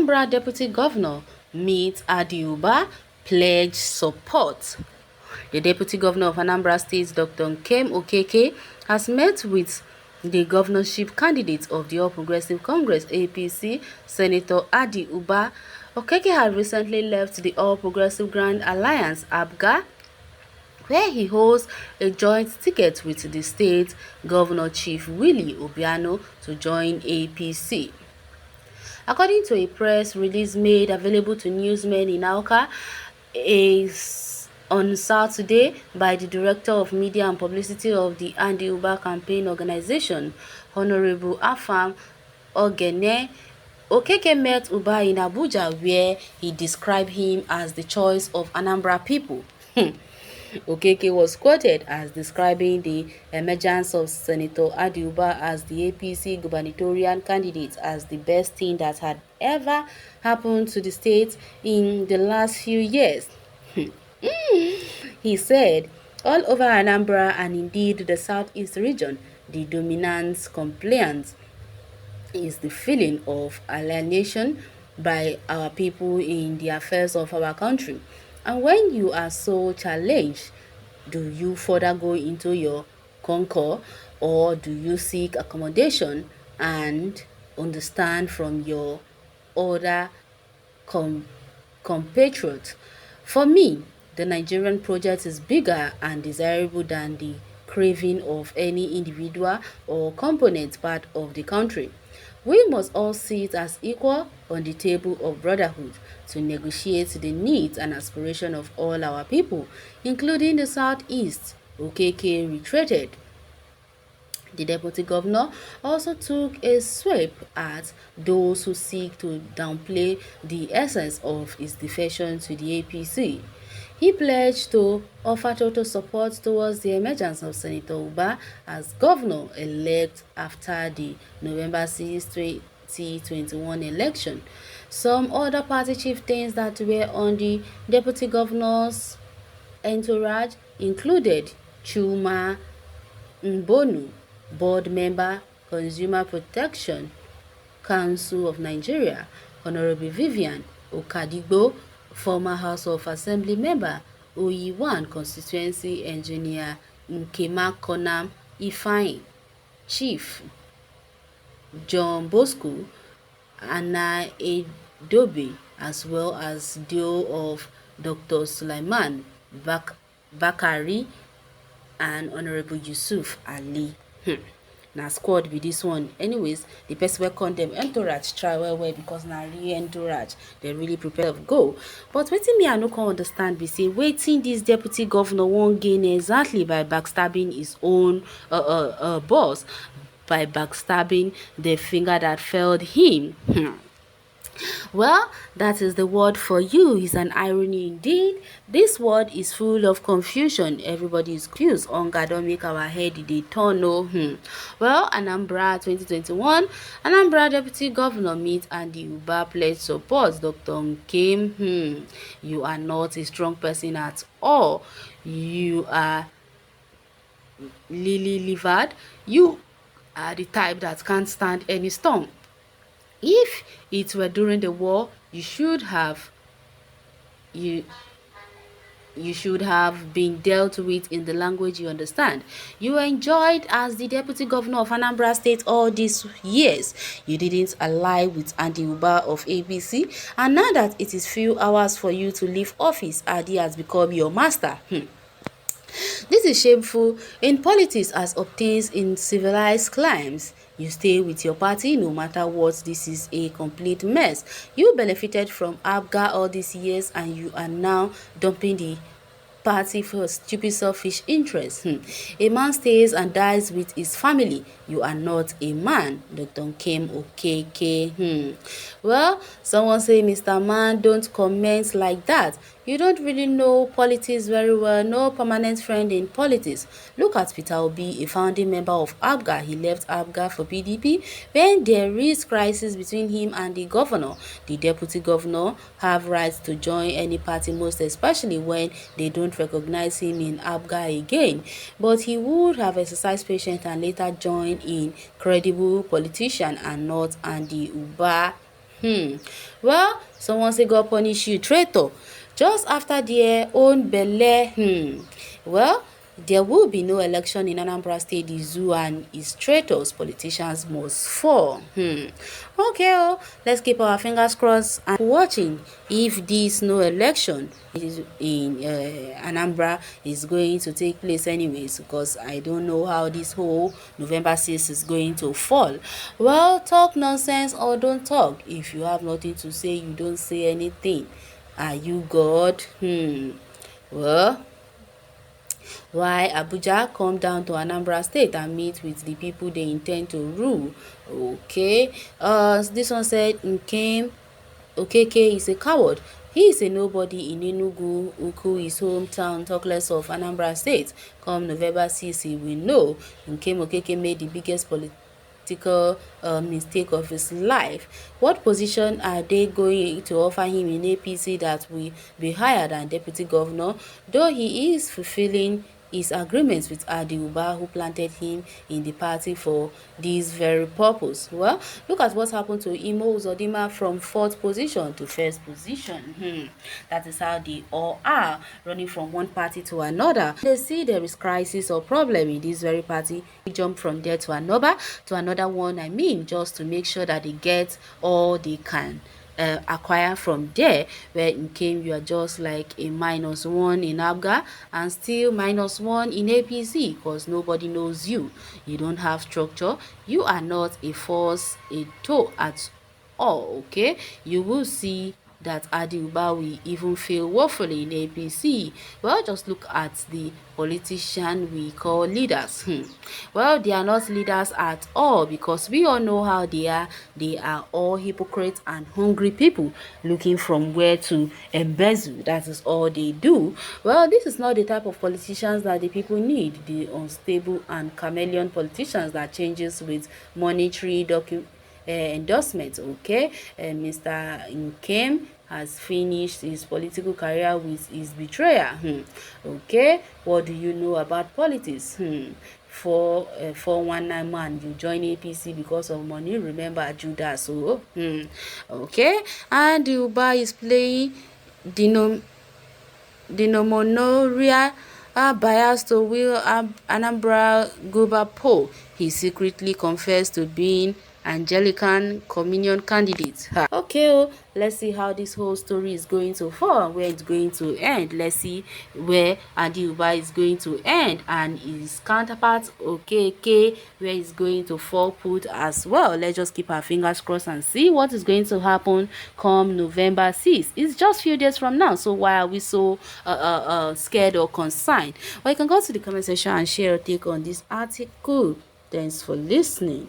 Anambra Deputy Governor meets Ubba, pledge support. The Deputy Governor of Anambra State, Dr. Nkem Okeke, has met with the governorship candidate of the All Progressive Congress (APC), Senator Ubba. Okeke had recently left the All Progressive Grand Alliance (ABGA), where he holds a joint ticket with the state governor Chief Willie Obiano to join APC. According to a press release made available to newsmen in Awka on Saturday by the Director of Media and Publicity of the Ubba Campaign Organization, Honorable Afam Ogene, Okeke met Ubba in Abuja, where he described him as the choice of Anambra people. Okeke was quoted as describing the emergence of Senator Ubba as the APC gubernatorial candidate as the best thing that had ever happened to the state in the last few years. He said, all over Anambra and indeed the southeast region, the dominant complaint is the feeling of alienation by our people in the affairs of our country. And when you are so challenged, do you further go into your conquer, or do you seek accommodation and understand from your other compatriots? For me, the Nigerian project is bigger and desirable than the craving of any individual or component part of the country. We must all sit as equal on the table of brotherhood to negotiate the needs and aspirations of all our people, including the Southeast, Okeke reiterated. The deputy governor also took a swipe at those who seek to downplay the essence of his defection to the APC. He pledged to offer total support towards the emergence of Senator Ubba as governor-elect after the November 6, 2021 election. Some other party chieftains that were on the deputy governor's entourage included Chuma Mbonu, board member, Consumer Protection Council of Nigeria, Honorable Vivian Okadigbo, former House of Assembly member, Oyi1 constituency engineer Nkema Konam Ifeanyi, Chief John Bosco, Anna Edobe, as well as Dio of Dr. Sulaiman Bakari and Honorable Yusuf Ali. Na squad be this one. Anyways, the person wey come dem entourage try well because na real entourage. They really prepare to go. But wetin me I no come understand be say wetin this deputy governor wan gain exactly by backstabbing his own boss, by backstabbing the finger that failed him. Well, that is the word for you. It's an irony indeed. This word is full of confusion. Everybody is confused. Hunger don't make our head they turn. No. Well, Anambra 2021, Anambra Deputy Governor meet and the Ubba pledge support. Dr. Nkem, you are not a strong person at all. You are lily-livered. You are the type that can't stand any storm. If it were during the war, you should have been dealt with in the language you understand. You were enjoyed as the deputy governor of Anambra State all these years. You didn't ally with Andy Ubba of ABC, and now that it is few hours for you to leave office, Adi has become your master. This is shameful in politics as obtains in civilized climes. You stay with your party no matter what. This is a complete mess. You benefited from ABGA all these years and you are now dumping the party for stupid selfish interests. A man stays and dies with his family. You are not a man. Dr. Nkem Okeke. Well, someone say, Mr. Man, don't comment like that. You don't really know politics very well. No permanent friend in politics. Look at Peter Obi, a founding member of ABGA. He left ABGA for PDP. When there is crisis between him and the governor, the deputy governor have rights to join any party, most especially when they don't recognize him in ABGA again. But he would have exercised patience and later joined in credible politician and not Andy Ubba. Hmm. Well, someone say God punish you, traitor. Just after their own belle. Well, there will be no election in Anambra State. The zoo and its traitors politicians must fall. Okay, let's keep our fingers crossed and watching if this no election is in Anambra is going to take place anyways, because I don't know how this whole November 6th is going to fall. Well, talk nonsense or don't talk. If you have nothing to say, you don't say anything. Are you God? Well, why Abuja come down to Anambra State and meet with the people they intend to rule. Okay, this one said Nkem Okeke is a coward. He is a nobody in Enugu, Uku, his hometown, talk less of Anambra State. Come November 6, he will know Nkem Okeke made the biggest political mistake of his life. What position are they going to offer him in APC that will be higher than deputy governor? Though he is fulfilling his agreements with Ubba, who planted him in the party for this very purpose. Well, look at what happened to Imo Uzodinma from fourth position to first position. That is how they all are, running from one party to another. They see there is crisis or problem in this very party, we jump from there to another one. I mean, just to make sure that they get all they can acquire from there, where in came you are just like a -1 in ABGA and still -1 in APC, because nobody knows you. You don't have structure. You are not a force, a toe at all. Okay, you will see that Ubba will even fail woefully in APC. Well, just look at the politician we call leaders. Well, they are not leaders at all, because we all know how they are. They are all hypocrites and hungry people looking from where to embezzle. That is all they do. Well, this is not the type of politicians that the people need. The unstable and chameleon politicians that changes with monetary endorsement. Okay, Mr. Nkem has finished his political career with his betrayer. Okay, what do you know about politics? For 419 man, you join APC because of money. Remember Judas. So okay, and Ubba is playing denominaria bias to will Anambra Guba. He secretly confessed to being Anglican Communion candidate. Okay, let's see how this whole story is going to fall, where it's going to end. Let's see where Ubba is going to end and his counterpart okay, where it's going to fall put as well. Let's just keep our fingers crossed and see what is going to happen come November 6th. It's just few days from now, so why are we so scared or concerned? Well, you can go to the comment section and share your take on this article. Thanks for listening.